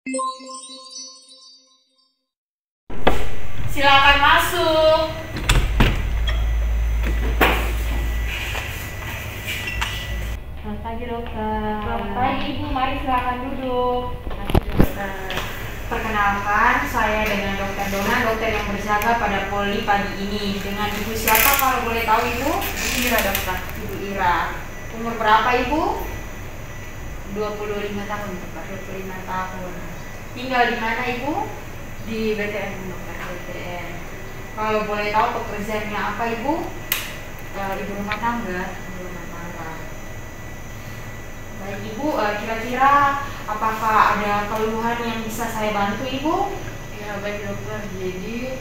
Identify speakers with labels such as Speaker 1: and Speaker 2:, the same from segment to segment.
Speaker 1: Silakan masuk.
Speaker 2: Selamat pagi dokter.
Speaker 1: Selamat pagi Ibu, mari silakan duduk.
Speaker 2: Terima kasih dokter.
Speaker 1: Perkenalkan, saya dengan Dokter Dona, dokter yang berjaga pada poli pagi ini. Dengan Ibu siapa kalau boleh tahu Ibu?
Speaker 2: Ira dokter.
Speaker 1: Ibu Ira. Umur berapa Ibu?
Speaker 2: 25 tahun dokter.
Speaker 1: 25 tahun. Tinggal di mana Ibu?
Speaker 2: Di BTN dokter.
Speaker 1: BTN. Kalau boleh tahu pekerjaannya apa Ibu?
Speaker 2: Ibu rumah tangga.
Speaker 1: Ibu rumah tangga. Baik Ibu, kira-kira apakah ada keluhan yang bisa saya bantu Ibu?
Speaker 2: Ya baik dokter. Jadi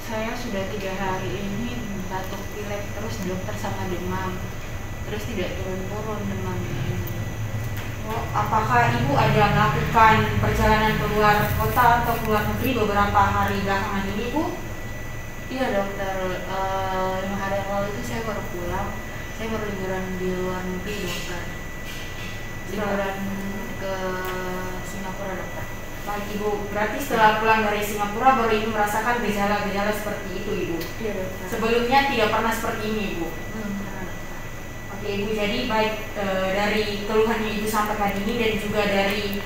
Speaker 2: saya sudah 3 hari ini batuk pilek terus dokter sama demam. Terus tidak turun-turun demamnya ini.
Speaker 1: Oh, apakah Ibu ada melakukan perjalanan keluar kota atau keluar negeri beberapa hari belakangan ini Bu?
Speaker 2: Iya dokter. 5 hari yang lalu itu saya baru pulang. Saya baru liburan di luar negeri dokter. Liburan ke Singapura dokter.
Speaker 1: Baik Ibu, berarti setelah pulang dari Singapura baru Ibu merasakan gejala-gejala seperti itu Ibu?
Speaker 2: Iya dokter.
Speaker 1: Sebelumnya tidak pernah seperti ini Ibu?
Speaker 2: Benar.
Speaker 1: Oke Ibu, jadi baik dari keluhan yang Ibu sampaikan ini dan juga dari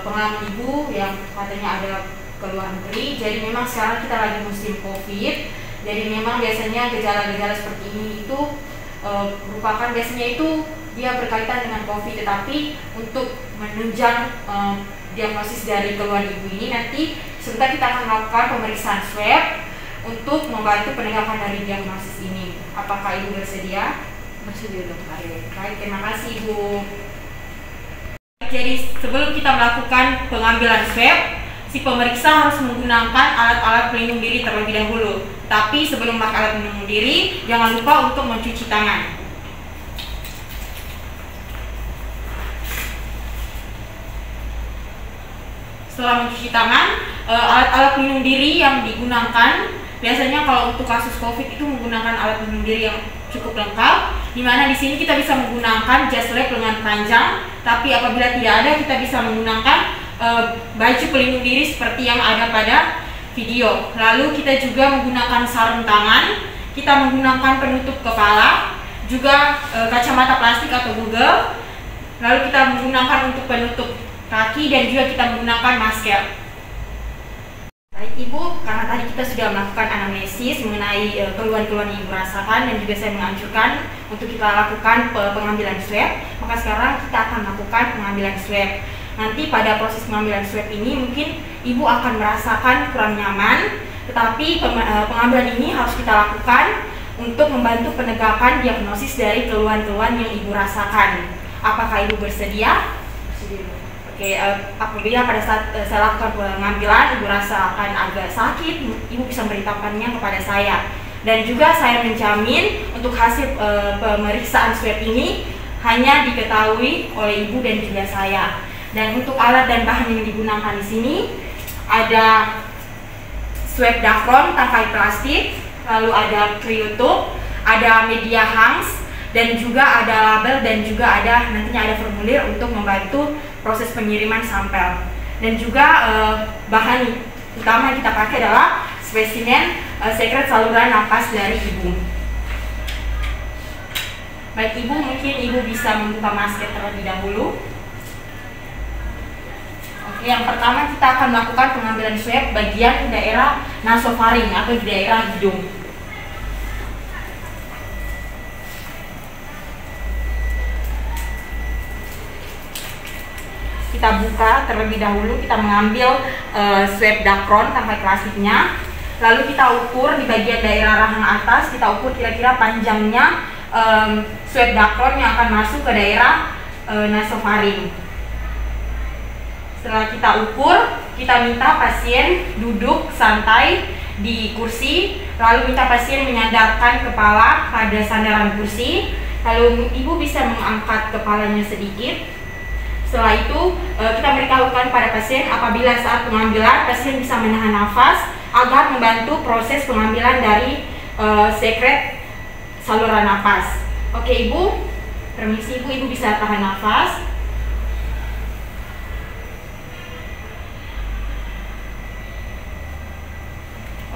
Speaker 1: pengalaman Ibu yang katanya ada keluar negeri, jadi memang sekarang kita lagi musim COVID, jadi memang biasanya gejala-gejala seperti ini itu merupakan biasanya itu dia berkaitan dengan COVID, tetapi untuk menunjang diagnosis dari keluhan Ibu ini nanti sebentar kita akan melakukan pemeriksaan swab untuk membantu penegakan dari diagnosis ini. Apakah Ibu bersedia?
Speaker 2: Bersedia dokter.
Speaker 1: Baik, terima kasih Ibu. Jadi sebelum kita melakukan pengambilan swab, si pemeriksa harus menggunakan alat-alat pelindung diri terlebih dahulu. Tapi sebelum memakai alat pelindung diri, jangan lupa untuk mencuci tangan. Setelah mencuci tangan, alat-alat pelindung diri yang digunakan biasanya kalau untuk kasus COVID itu menggunakan alat pelindung diri yang cukup lengkap, di mana di sini kita bisa menggunakan jas lab lengan panjang, tapi apabila tidak ada kita bisa menggunakan baju pelindung diri seperti yang ada pada video. Lalu kita juga menggunakan sarung tangan, kita menggunakan penutup kepala, juga kacamata plastik atau Google. Lalu kita menggunakan untuk penutup kaki dan juga kita menggunakan masker. Baik Ibu, karena tadi kita sudah melakukan anamnesis mengenai keluhan-keluhan yang Ibu rasakan dan juga saya menganjurkan untuk kita lakukan pengambilan swab, maka sekarang kita akan melakukan pengambilan swab. Nanti pada proses pengambilan swab ini mungkin Ibu akan merasakan kurang nyaman, tetapi pengambilan ini harus kita lakukan untuk membantu penegakan diagnosis dari keluhan-keluhan yang Ibu rasakan. Apakah Ibu bersedia?
Speaker 2: Bersedia.
Speaker 1: Oke, apabila pada saat saya lakukan pengambilan Ibu rasakan agak sakit, Ibu bisa memberitahukannya kepada saya. Dan juga saya menjamin untuk hasil pemeriksaan swab ini hanya diketahui oleh Ibu dan juga saya. Dan untuk alat dan bahan yang digunakan di sini ada swab dacron tangkai plastik, lalu ada kriotube, ada media hangs, dan juga ada label dan juga ada nantinya ada formulir untuk membantu proses pengiriman sampel. Dan juga bahan utama yang kita pakai adalah spesimen sekret saluran napas dari Ibu. Baik Ibu, mungkin Ibu bisa membuka masker terlebih dahulu. Oke, yang pertama kita akan melakukan pengambilan swab bagian daerah nasofaring atau di daerah hidung. Kita buka terlebih dahulu, kita mengambil swab dacron tangkai plastiknya, lalu kita ukur di bagian daerah rahang atas, kita ukur kira-kira panjangnya swab dacron yang akan masuk ke daerah nasofaring. Setelah kita ukur, kita minta pasien duduk santai di kursi, lalu minta pasien menyandarkan kepala pada sandaran kursi, lalu Ibu bisa mengangkat kepalanya sedikit. Setelah itu kita beritahukan pada pasien apabila saat pengambilan pasien bisa menahan nafas agar membantu proses pengambilan dari sekret saluran nafas. Oke Ibu, permisi Ibu bisa tahan nafas.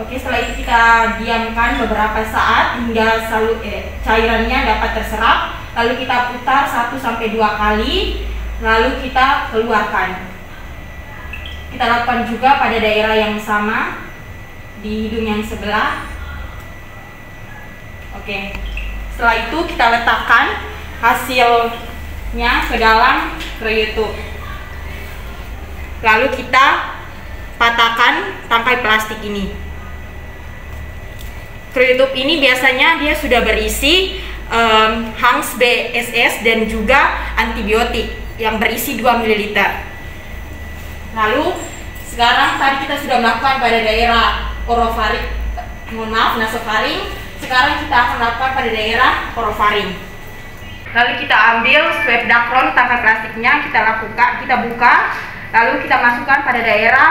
Speaker 1: Oke, setelah itu kita diamkan beberapa saat hingga cairannya dapat terserap. Lalu kita putar 1-2 kali, lalu kita keluarkan. Kita lakukan juga pada daerah yang sama di hidung yang sebelah. Oke, setelah itu kita letakkan hasilnya ke dalam kriotup. Lalu kita patahkan tangkai plastik ini. Kriotup ini biasanya dia sudah berisi Hanx BSS dan juga antibiotik yang berisi 2 ml. Lalu sekarang tadi kita sudah melakukan pada daerah orofaring, nasofaring. Sekarang kita akan lakukan pada daerah orofaring. Lalu kita ambil swab dacron tangkai plastiknya, kita buka, lalu kita masukkan pada daerah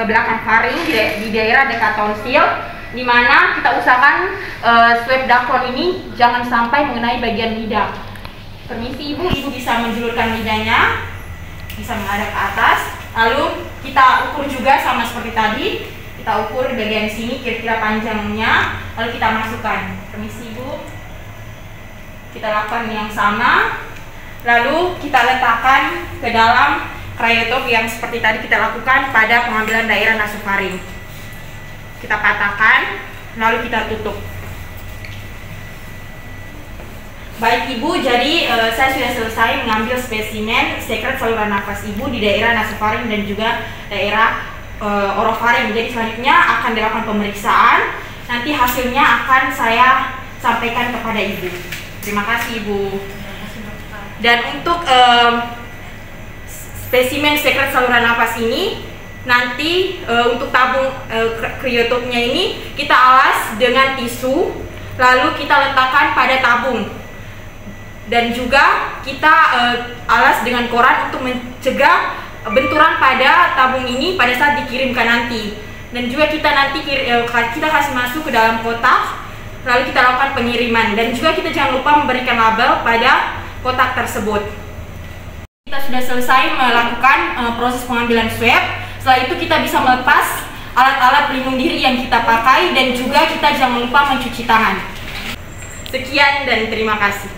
Speaker 1: belakang faring di daerah dekat tonsil, di mana kita usahakan swab dacron ini jangan sampai mengenai bagian lidah. Permisi ibu bisa menjulurkan lidahnya, bisa menghadap ke atas. Lalu kita ukur juga sama seperti tadi, kita ukur di bagian sini kira-kira panjangnya, lalu kita masukkan. Permisi ibu, kita lakukan yang sama, lalu kita letakkan ke dalam kriotup yang seperti tadi kita lakukan pada pengambilan daerah nasofaring. Kita patahkan, lalu kita tutup. Baik ibu, jadi saya sudah selesai mengambil spesimen sekret saluran nafas ibu di daerah nasofaring dan juga daerah orofaring. Jadi selanjutnya akan dilakukan pemeriksaan. Nanti hasilnya akan saya sampaikan kepada ibu. Terima kasih ibu. Dan untuk spesimen sekret saluran nafas ini, nanti untuk tabung kriotopnya ini kita alas dengan tisu, lalu kita letakkan pada tabung. Dan juga kita alas dengan koran untuk mencegah benturan pada tabung ini pada saat dikirimkan nanti. Dan juga kita nanti kita kasih masuk ke dalam kotak, lalu kita lakukan pengiriman. Dan juga kita jangan lupa memberikan label pada kotak tersebut. Kita sudah selesai melakukan proses pengambilan swab. Setelah itu kita bisa melepas alat-alat pelindung diri yang kita pakai, dan juga kita jangan lupa mencuci tangan. Sekian dan terima kasih.